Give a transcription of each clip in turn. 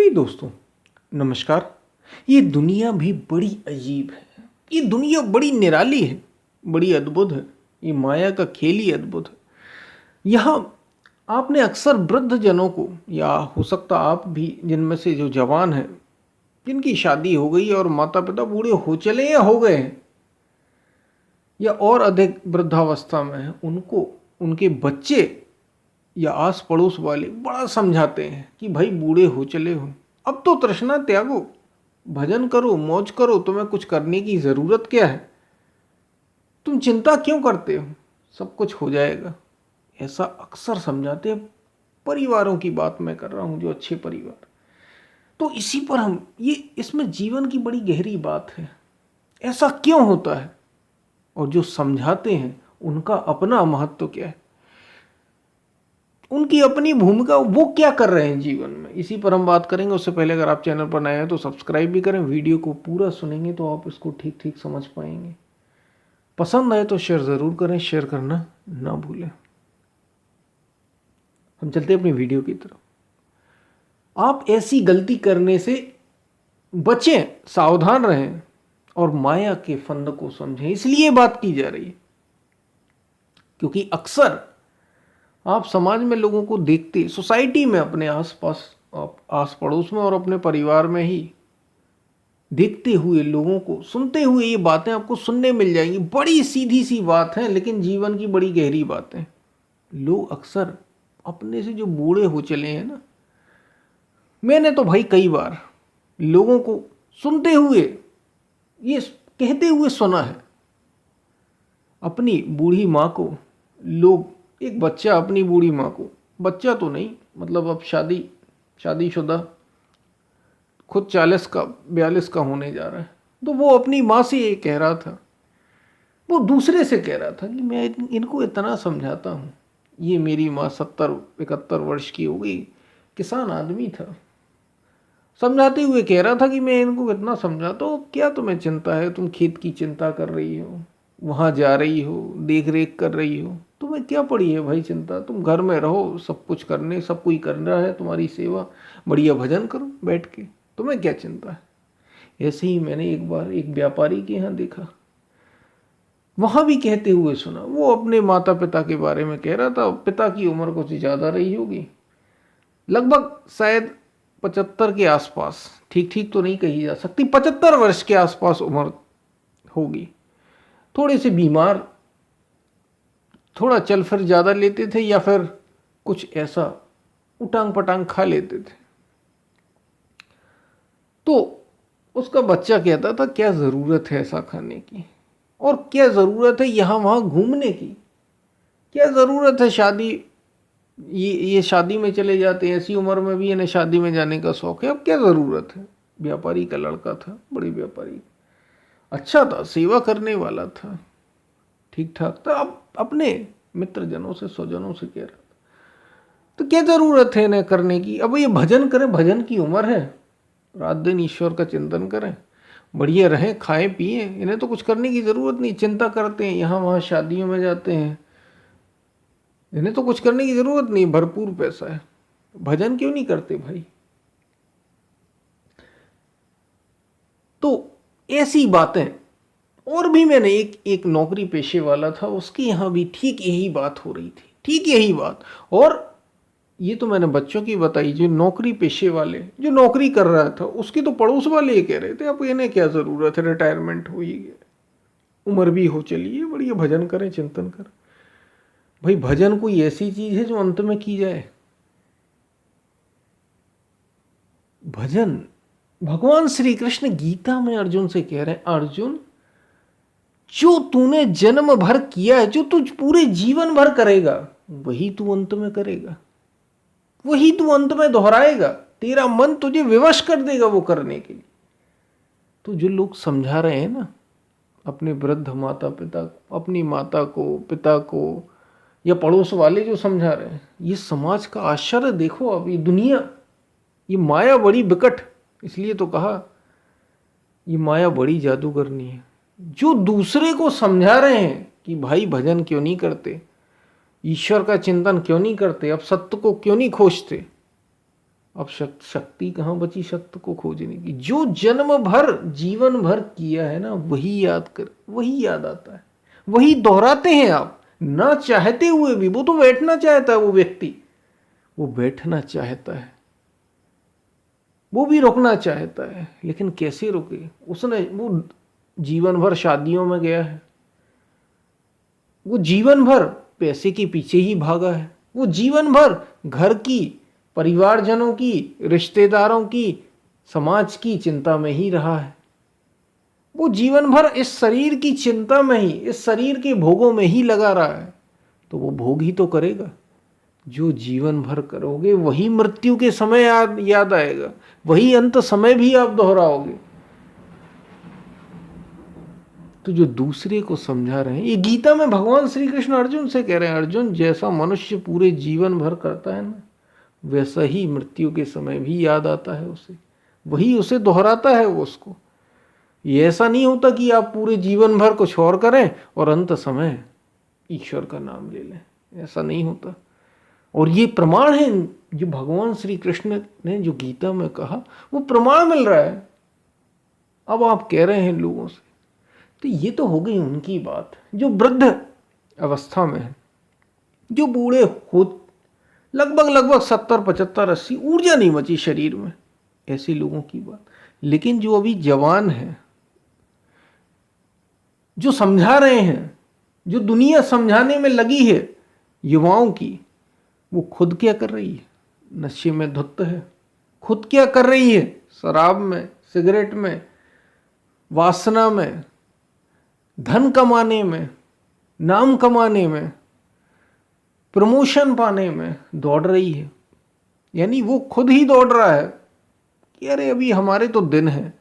हे दोस्तों, नमस्कार। ये दुनिया भी बड़ी अजीब है। ये दुनिया बड़ी निराली है, बड़ी अद्भुत है। ये माया का खेल ही अद्भुत है। यहाँ आपने अक्सर वृद्ध जनों को, या हो सकता आप भी जिनमें से जो जवान हैं, जिनकी शादी हो गई और माता पिता बूढ़े हो चले या हो गए हैं, या और अधिक वृद्धावस्था में हैं, उनको उनके बच्चे या आस पड़ोस वाले बड़ा समझाते हैं कि भाई बूढ़े हो चले हो, अब तो तृष्णा त्यागो, भजन करो, मौज करो, तुम्हें कुछ करने की ज़रूरत क्या है, तुम चिंता क्यों करते हो, सब कुछ हो जाएगा। ऐसा अक्सर समझाते हैं। परिवारों की बात मैं कर रहा हूँ, जो अच्छे परिवार। तो इसी पर हम ये इसमें जीवन की बड़ी गहरी बात है। ऐसा क्यों होता है, और जो समझाते हैं उनका अपना महत्व क्या है, उनकी अपनी भूमिका, वो क्या कर रहे हैं जीवन में, इसी पर हम बात करेंगे। उससे पहले अगर आप चैनल पर नए हैं तो सब्सक्राइब भी करें। वीडियो को पूरा सुनेंगे तो आप इसको ठीक ठीक समझ पाएंगे। पसंद आए तो शेयर ज़रूर करें, शेयर करना ना भूलें। हम चलते हैं अपनी वीडियो की तरफ। आप ऐसी गलती करने से बचें, सावधान रहें और माया के फंद को समझें, इसलिए बात की जा रही है। क्योंकि अक्सर आप समाज में लोगों को देखते, सोसाइटी में, अपने आसपास, आस पड़ोस में और अपने परिवार में ही देखते हुए, लोगों को सुनते हुए ये बातें आपको सुनने मिल जाएंगी। बड़ी सीधी सी बात है, लेकिन जीवन की बड़ी गहरी बातें। लोग अक्सर अपने से जो बूढ़े हो चले हैं ना, मैंने तो भाई कई बार लोगों को सुनते हुए, ये कहते हुए सुना है, अपनी बूढ़ी माँ को लोग, एक बच्चा अपनी बूढ़ी माँ को, बच्चा तो नहीं, मतलब अब शादीशुदा, खुद 40 का 42 का होने जा रहा है, तो वो अपनी माँ से ये कह रहा था, वो दूसरे से कह रहा था कि मैं इनको इतना समझाता हूँ। ये मेरी माँ 70-71 वर्ष की हो गई, किसान आदमी था, समझाते हुए कह रहा था कि मैं इनको इतना समझाता हूँ, क्या तुम्हें चिंता है, तुम खेत की चिंता कर रही हो, वहाँ जा रही हो, देख रेख कर रही हो, तुम्हें क्या पड़ी है भाई चिंता, तुम घर में रहो, सब कुछ करने, सब कोई कर रहा है तुम्हारी सेवा, बढ़िया भजन करो बैठ के, तुम्हें क्या चिंता है। ऐसे ही मैंने एक बार एक व्यापारी के यहाँ देखा, वहाँ भी कहते हुए सुना। वो अपने माता पिता के बारे में कह रहा था। पिता की उम्र कुछ ज़्यादा रही होगी, लगभग शायद 75 के आसपास, ठीक ठीक तो नहीं कही जा सकती, 75 वर्ष के आसपास उम्र होगी। थोड़े से बीमार, थोड़ा चल फिर ज़्यादा लेते थे, या फिर कुछ ऐसा उटांग पटांग खा लेते थे। तो उसका बच्चा कहता था, क्या ज़रूरत है ऐसा खाने की, और क्या ज़रूरत है यहाँ वहाँ घूमने की, क्या ज़रूरत है शादी, ये शादी में चले जाते हैं, ऐसी उम्र में भी इन्हें शादी में जाने का शौक़ है, अब क्या ज़रूरत है। व्यापारी का लड़का था, बड़ी व्यापारी, अच्छा था, सेवा करने वाला था, ठीक ठाक था। अब अपने मित्रजनों से, स्वजनों से कह रहा था, तो क्या ज़रूरत है इन्हें करने की, अब ये भजन करें, भजन की उम्र है, रात दिन ईश्वर का चिंतन करें, बढ़िया रहें, खाएं पिए, इन्हें तो कुछ करने की ज़रूरत नहीं, चिंता करते हैं, यहाँ वहाँ शादियों में जाते हैं, इन्हें तो कुछ करने की ज़रूरत नहीं, भरपूर पैसा है, भजन क्यों नहीं करते भाई। तो ऐसी बातें। और भी मैंने एक नौकरी पेशे वाला था, उसके यहाँ भी ठीक यही बात हो रही थी, ठीक यही बात। और ये तो मैंने बच्चों की बताई, जो नौकरी पेशे वाले, जो नौकरी कर रहा था, उसकी तो पड़ोस वाले ये कह रहे थे, अब इन्हें क्या ज़रूरत है, रिटायरमेंट हुई है, उम्र भी हो चली है, बढ़िया भजन करें, चिंतन करें। भाई भजन कोई ऐसी चीज़ है जो अंत में की जाए। भजन, भगवान श्री कृष्ण गीता में अर्जुन से कह रहे हैं, अर्जुन जो तूने जन्म भर किया है, जो तू पूरे जीवन भर करेगा, वही तू अंत में करेगा, वही तू अंत में दोहराएगा, तेरा मन तुझे विवश कर देगा वो करने के लिए। तो जो लोग समझा रहे हैं ना अपने वृद्ध माता पिता, अपनी माता को, पिता को, या पड़ोस वाले जो समझा रहे हैं, ये समाज का आश्चर्य देखो। अब ये दुनिया, ये माया बड़ी विकट, इसलिए तो कहा ये माया बड़ी जादूगरनी है। जो दूसरे को समझा रहे हैं कि भाई भजन क्यों नहीं करते, ईश्वर का चिंतन क्यों नहीं करते, अब सत्य को क्यों नहीं खोजते, अब शक्ति कहाँ बची शक्ति को खोजने की? जो जन्म भर जीवन भर किया है ना, वही याद कर, वही याद आता है, वही दोहराते हैं आप ना चाहते हुए भी। वो तो बैठना चाहता है, वो व्यक्ति वो बैठना चाहता है, वो भी रुकना चाहता है, लेकिन कैसे रुके? उसने वो जीवन भर शादियों में गया है, वो जीवन भर पैसे के पीछे ही भागा है, वो जीवन भर घर की, परिवारजनों की, रिश्तेदारों की, समाज की चिंता में ही रहा है। वो जीवन भर इस शरीर की चिंता में ही, इस शरीर के भोगों में ही लगा रहा है। तो वो भोग ही तो करेगा। जो जीवन भर करोगे वही मृत्यु के समय याद आएगा, वही अंत समय भी आप दोहराओगे। तो जो दूसरे को समझा रहे हैं, ये गीता में भगवान श्री कृष्ण अर्जुन से कह रहे हैं, अर्जुन जैसा मनुष्य पूरे जीवन भर करता है ना, वैसा ही मृत्यु के समय भी याद आता है उसे, वही उसे दोहराता है वो उसको। ये ऐसा नहीं होता कि आप पूरे जीवन भर कुछ और करें और अंत समय ईश्वर का नाम ले लें, ऐसा नहीं होता। और ये प्रमाण है, जो भगवान श्री कृष्ण ने जो गीता में कहा वो प्रमाण मिल रहा है। अब आप कह रहे हैं लोगों से, तो ये तो हो गई उनकी बात जो वृद्ध अवस्था में है, जो बूढ़े हो, लगभग 70, 75, 80, ऊर्जा नहीं बची शरीर में, ऐसे लोगों की बात। लेकिन जो अभी जवान है, जो समझा रहे हैं, जो दुनिया समझाने में लगी है युवाओं की, वो खुद क्या कर रही है? नशे में धुत है। खुद क्या कर रही है? शराब में, सिगरेट में, वासना में, धन कमाने में, नाम कमाने में, प्रमोशन पाने में दौड़ रही है। यानी वो खुद ही दौड़ रहा है कि अरे अभी हमारे तो दिन है।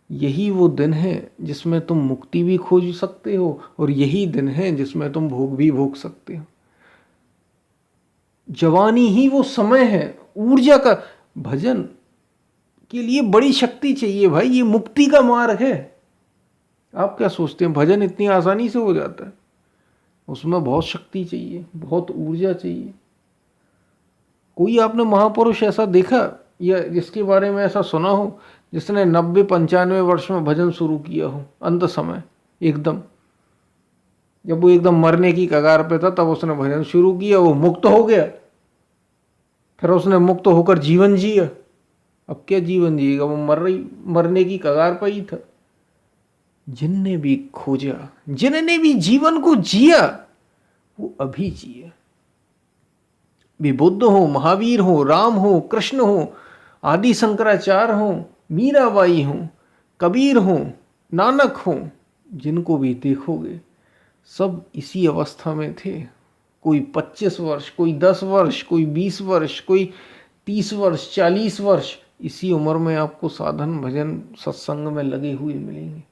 यही वो दिन है जिसमें तुम मुक्ति भी खोज सकते हो, और यही दिन है जिसमें तुम भोग भी भोग सकते हो। जवानी ही वो समय है ऊर्जा का। भजन के लिए बड़ी शक्ति चाहिए भाई, ये मुक्ति का मार्ग है। आप क्या सोचते हैं भजन इतनी आसानी से हो जाता है? उसमें बहुत शक्ति चाहिए, बहुत ऊर्जा चाहिए। कोई आपने महापुरुष ऐसा देखा या जिसके बारे में ऐसा सुना हो जिसने 90-95 वर्ष में भजन शुरू किया हो? अंत समय एकदम, जब वो एकदम मरने की कगार पे था, तब उसने भजन शुरू किया, वो मुक्त हो गया, फिर उसने मुक्त होकर जीवन जिया। अब क्या जीवन जिएगा? वो मरने की कगार पर ही था। जिनने भी खोजा, जिनने भी जीवन को जिया, वो अभी जिए। वे बुद्ध हो, महावीर हो, राम हो, कृष्ण हो, आदि शंकराचार्य हो, मीराबाई हो, कबीर हो, नानक हो, जिनको भी देखोगे सब इसी अवस्था में थे। कोई 25 वर्ष, कोई 10 वर्ष, कोई 20 वर्ष, कोई 30 वर्ष, 40 वर्ष, इसी उम्र में आपको साधन भजन सत्संग में लगे हुए मिलेंगे।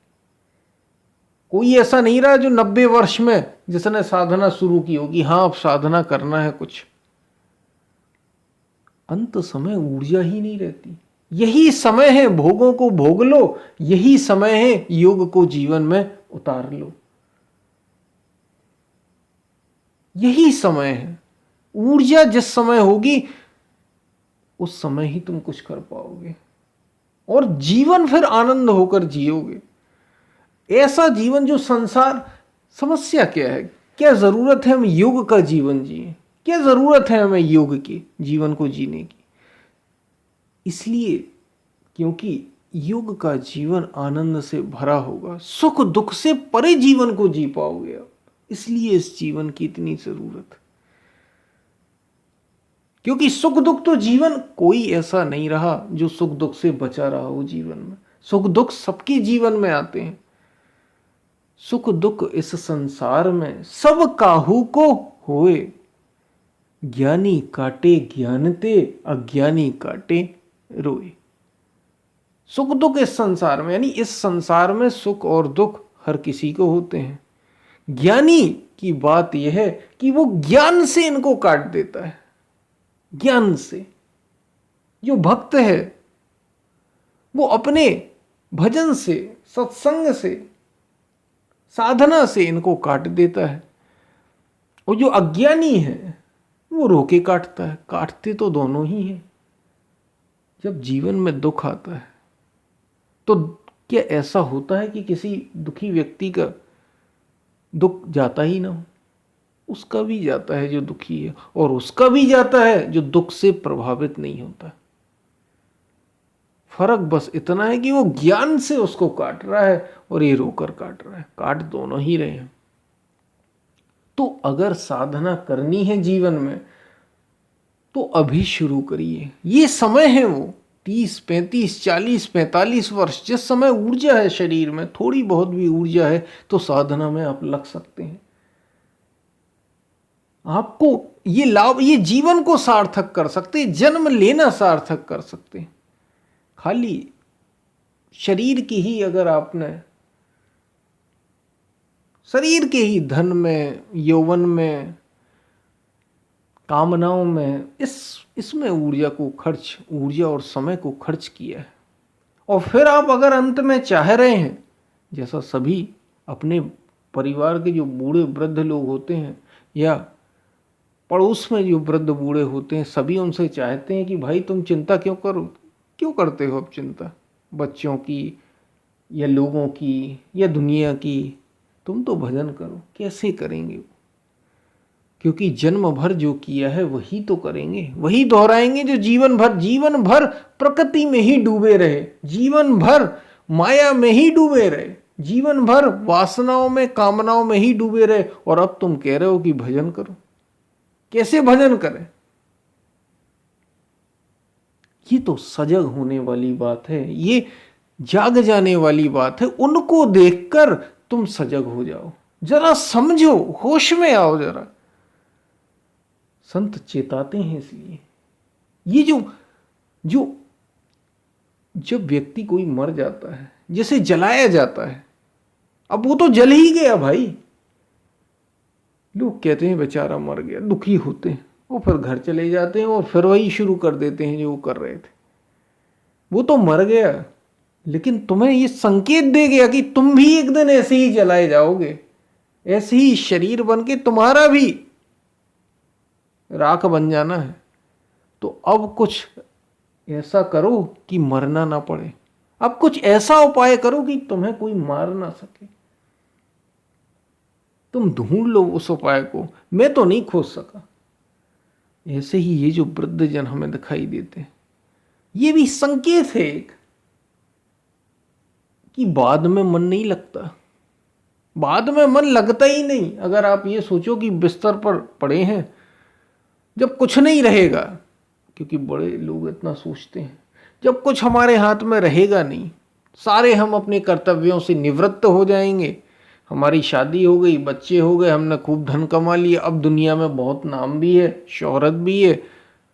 कोई ऐसा नहीं रहा जो 90 वर्ष में जिसने साधना शुरू की होगी, हाँ अब साधना करना है कुछ। अंत समय ऊर्जा ही नहीं रहती। यही समय है भोगों को भोग लो, यही समय है योग को जीवन में उतार लो। यही समय है। ऊर्जा जिस समय होगी उस समय ही तुम कुछ कर पाओगे, और जीवन फिर आनंद होकर जियोगे। ऐसा जीवन जो संसार, समस्या क्या है, क्या जरूरत है हम योग का जीवन जिए? क्या जरूरत है हमें योग के जीवन को जीने की? इसलिए क्योंकि योग का जीवन आनंद से भरा होगा, सुख दुख से परे जीवन को जी पाओगे आप। इसलिए इस जीवन की इतनी जरूरत, क्योंकि सुख दुख तो जीवन, कोई ऐसा नहीं रहा जो सुख दुख से बचा रहा हो जीवन में। सुख दुख सबके जीवन में आते हैं। सुख दुख इस संसार में सब काहू को होए, ज्ञानी काटे ज्ञानते, अज्ञानी काटे रोए। सुख दुख इस संसार में, यानी इस संसार में सुख और दुख हर किसी को होते हैं। ज्ञानी की बात यह है कि वो ज्ञान से इनको काट देता है। ज्ञान से, जो भक्त है वो अपने भजन से, सत्संग से, साधना से इनको काट देता है। और जो अज्ञानी है वो रोके काटता है। काटते तो दोनों ही हैं। जब जीवन में दुख आता है तो क्या ऐसा होता है कि किसी दुखी व्यक्ति का दुख जाता ही ना हो? उसका भी जाता है जो दुखी है, और उसका भी जाता है जो दुख से प्रभावित नहीं होता। फर्क बस इतना है कि वो ज्ञान से उसको काट रहा है और ये रोकर काट रहा है। काट दोनों ही रहे हैं। तो अगर साधना करनी है जीवन में तो अभी शुरू करिए। ये समय है वो 30, 35, 40, 45 वर्ष, जिस समय ऊर्जा है शरीर में, थोड़ी बहुत भी ऊर्जा है तो साधना में आप लग सकते हैं। आपको ये लाभ, ये जीवन को सार्थक कर सकते हैं, जन्म लेना सार्थक कर सकते हैं। खाली शरीर की ही अगर आपने, शरीर के ही धन में, यौवन में, कामनाओं में, इसमें ऊर्जा और समय को खर्च किया है, और फिर आप अगर अंत में चाह रहे हैं, जैसा सभी अपने परिवार के जो बूढ़े वृद्ध लोग होते हैं या पड़ोस में जो वृद्ध बूढ़े होते हैं, सभी उनसे चाहते हैं कि भाई तुम चिंता क्यों करते हो अब चिंता बच्चों की या लोगों की या दुनिया की, तुम तो भजन करो। कैसे करेंगे? क्योंकि जन्म भर जो किया है वही तो करेंगे, वही दोहराएंगे जो जीवन भर प्रकृति में ही डूबे रहे, जीवन भर माया में ही डूबे रहे, जीवन भर वासनाओं में, कामनाओं में ही डूबे रहे। और अब तुम कह रहे हो कि भजन करो। कैसे भजन करें? ये तो सजग होने वाली बात है, ये जाग जाने वाली बात है। उनको देखकर तुम सजग हो जाओ, जरा समझो, होश में आओ जरा। संत चेताते हैं इसलिए। ये जो जब व्यक्ति कोई मर जाता है, जिसे जलाया जाता है, अब वो तो जल ही गया भाई। लोग कहते हैं बेचारा मर गया, दुखी होते हैं, वो फिर घर चले जाते हैं और फिर वही शुरू कर देते हैं जो वो कर रहे थे। वो तो मर गया, लेकिन तुम्हें ये संकेत दे गया कि तुम भी एक दिन ऐसे ही जलाए जाओगे, ऐसे ही शरीर बन के तुम्हारा भी राख बन जाना है। तो अब कुछ ऐसा करो कि मरना ना पड़े। अब कुछ ऐसा उपाय करो कि तुम्हें कोई मार ना सके। तुम ढूंढ लो उस उपाय को, मैं तो नहीं खोज सका। ऐसे ही ये जो वृद्ध जन हमें दिखाई देते हैं, ये भी संकेत है एक, कि बाद में मन नहीं लगता। बाद में मन लगता ही नहीं। अगर आप ये सोचो कि बिस्तर पर पड़े हैं, जब कुछ नहीं रहेगा, क्योंकि बड़े लोग इतना सोचते हैं, जब कुछ हमारे हाथ में रहेगा नहीं, सारे हम अपने कर्तव्यों से निवृत्त हो जाएंगे, हमारी शादी हो गई, बच्चे हो गए, हमने खूब धन कमा लिया, अब दुनिया में बहुत नाम भी है, शोहरत भी है,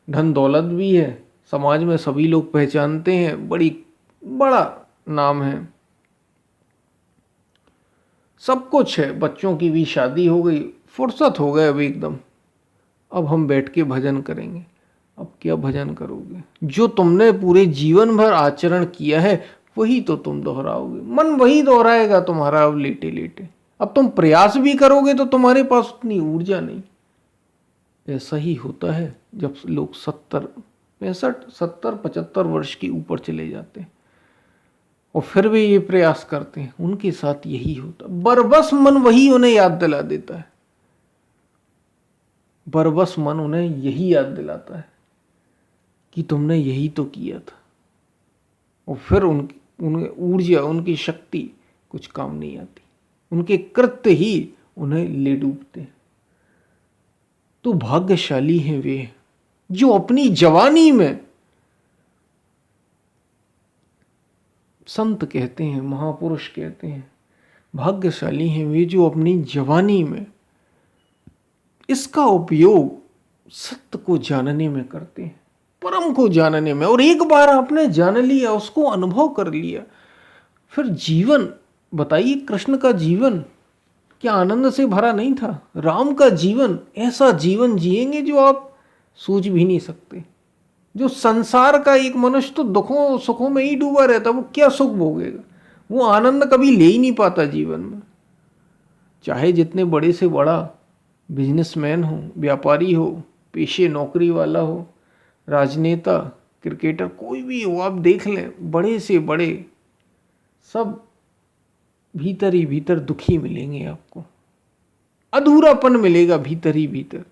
धन दौलत भी है, समाज में सभी लोग पहचानते हैं, बड़ा नाम है, सब कुछ है, बच्चों की भी शादी हो गई, फुर्सत हो गए अब एकदम। अब हम बैठ के भजन करेंगे। अब क्या भजन करोगे? जो तुमने पूरे जीवन भर आचरण किया है वही तो तुम दोहराओगे, मन वही दोहराएगा तुम्हारा। अब लेटे लेटे अब तुम प्रयास भी करोगे तो तुम्हारे पास उतनी ऊर्जा नहीं। ऐसा ही होता है जब लोग 70, 65, 70, 75 वर्ष के ऊपर चले जाते हैं और फिर भी ये प्रयास करते हैं, उनके साथ यही होता। बरबस मन वही उन्हें याद दिला देता है, बरबस मन उन्हें यही याद दिलाता है कि तुमने यही तो किया था। और फिर उनकी ऊर्जा, उनकी शक्ति कुछ काम नहीं आती, उनके कृत्य ही उन्हें ले डूबते हैं। तो भाग्यशाली हैं वे जो अपनी जवानी में, संत कहते हैं, महापुरुष कहते हैं, भाग्यशाली हैं वे जो अपनी जवानी में इसका उपयोग सत्य को जानने में करते हैं, परम को जानने में। और एक बार आपने जान लिया, उसको अनुभव कर लिया, फिर जीवन, बताइए कृष्ण का जीवन क्या आनंद से भरा नहीं था? राम का जीवन, ऐसा जीवन जिएंगे जो आप सोच भी नहीं सकते। जो संसार का एक मनुष्य तो दुखों सुखों में ही डूबा रहता, वो क्या सुख भोगेगा? वो आनंद कभी ले ही नहीं पाता जीवन में। चाहे जितने बड़े से बड़ा बिजनेसमैन हो, व्यापारी हो, पेशे नौकरी वाला हो, राजनेता, क्रिकेटर कोई भी हो, आप देख लें, बड़े से बड़े, सब भीतर ही भीतर दुखी मिलेंगे आपको, अधूरापन मिलेगा भीतर ही भीतर,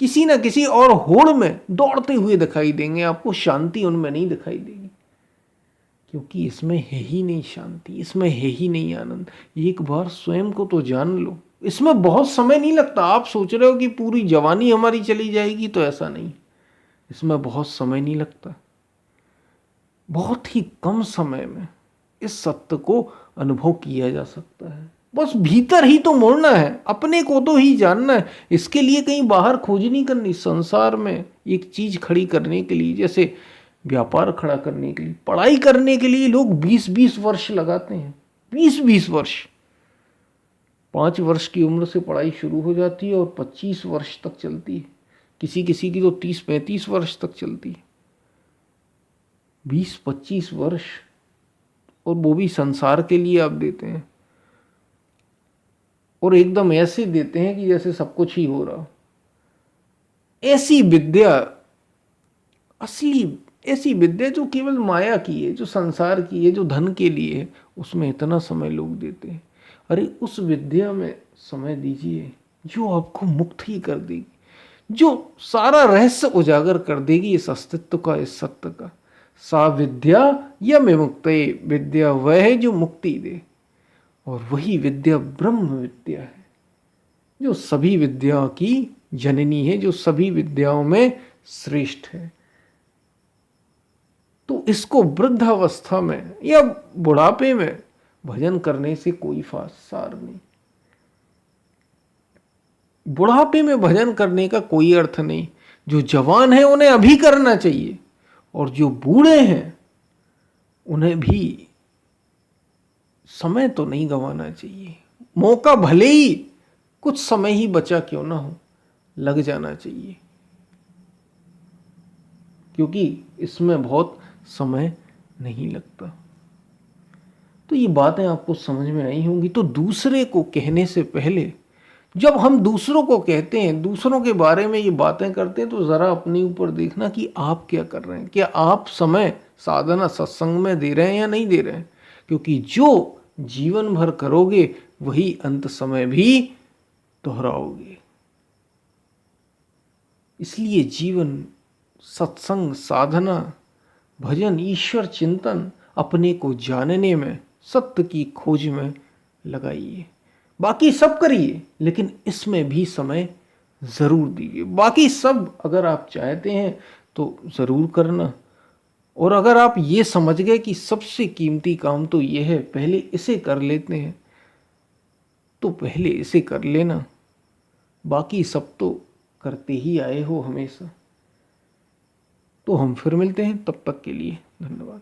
किसी ना किसी और होड़ में दौड़ते हुए दिखाई देंगे आपको, शांति उनमें नहीं दिखाई देगी, क्योंकि इसमें है ही नहीं शांति, इसमें है ही नहीं आनंद। एक बार स्वयं को तो जान लो, इसमें बहुत समय नहीं लगता। आप सोच रहे हो कि पूरी जवानी हमारी चली जाएगी, तो ऐसा नहीं, इसमें बहुत समय नहीं लगता। बहुत ही कम समय में इस सत्य को अनुभव किया जा सकता है। बस भीतर ही तो मुड़ना है, अपने को तो ही जानना है। इसके लिए कहीं बाहर खोज नहीं करनी। संसार में एक चीज खड़ी करने के लिए, जैसे व्यापार खड़ा करने के लिए, पढ़ाई करने के लिए लोग 20-20 वर्ष लगाते हैं, 20-20 वर्ष। 5 वर्ष की उम्र से पढ़ाई शुरू हो जाती है और 25 वर्ष तक चलती है, किसी किसी की तो 30-35 वर्ष तक चलती है। 20-25 वर्ष, और वो भी संसार के लिए आप देते हैं, और एकदम ऐसे देते हैं कि जैसे सब कुछ ही हो रहा। ऐसी विद्या, असली ऐसी विद्या जो केवल माया की है, जो संसार की है, जो धन के लिए है, उसमें इतना समय लोग देते हैं। अरे उस विद्या में समय दीजिए जो आपको मुक्त ही कर देगी, जो सारा रहस्य उजागर कर देगी इस अस्तित्व का, इस सत्य का। सा विद्या या विमुक्ते, विद्या वह है जो मुक्ति दे, और वही विद्या ब्रह्म विद्या है, जो सभी विद्याओं की जननी है, जो सभी विद्याओं में श्रेष्ठ है। तो इसको वृद्धावस्था में या बुढ़ापे में भजन करने से कोई सार नहीं। बुढ़ापे में भजन करने का कोई अर्थ नहीं। जो जवान है उन्हें अभी करना चाहिए, और जो बूढ़े हैं उन्हें भी समय तो नहीं गंवाना चाहिए। मौका भले ही कुछ समय ही बचा क्यों ना हो, लग जाना चाहिए, क्योंकि इसमें बहुत समय नहीं लगता। तो ये बातें आपको समझ में आई होंगी। तो दूसरे को कहने से पहले, जब हम दूसरों को कहते हैं, दूसरों के बारे में ये बातें करते हैं, तो ज़रा अपने ऊपर देखना कि आप क्या कर रहे हैं। क्या आप समय साधना सत्संग में दे रहे हैं या नहीं दे रहे हैं? क्योंकि जो जीवन भर करोगे वही अंत समय भी दोहराओगे। इसलिए जीवन सत्संग, साधना, भजन, ईश्वर चिंतन, अपने को जानने में, सत्य की खोज में लगाइए। बाकी सब करिए, लेकिन इसमें भी समय ज़रूर दीजिए। बाकी सब अगर आप चाहते हैं तो ज़रूर करना, और अगर आप ये समझ गए कि सबसे कीमती काम तो ये है, पहले इसे कर लेते हैं, तो पहले इसे कर लेना। बाकी सब तो करते ही आए हो हमेशा। तो हम फिर मिलते हैं, तब तक के लिए धन्यवाद।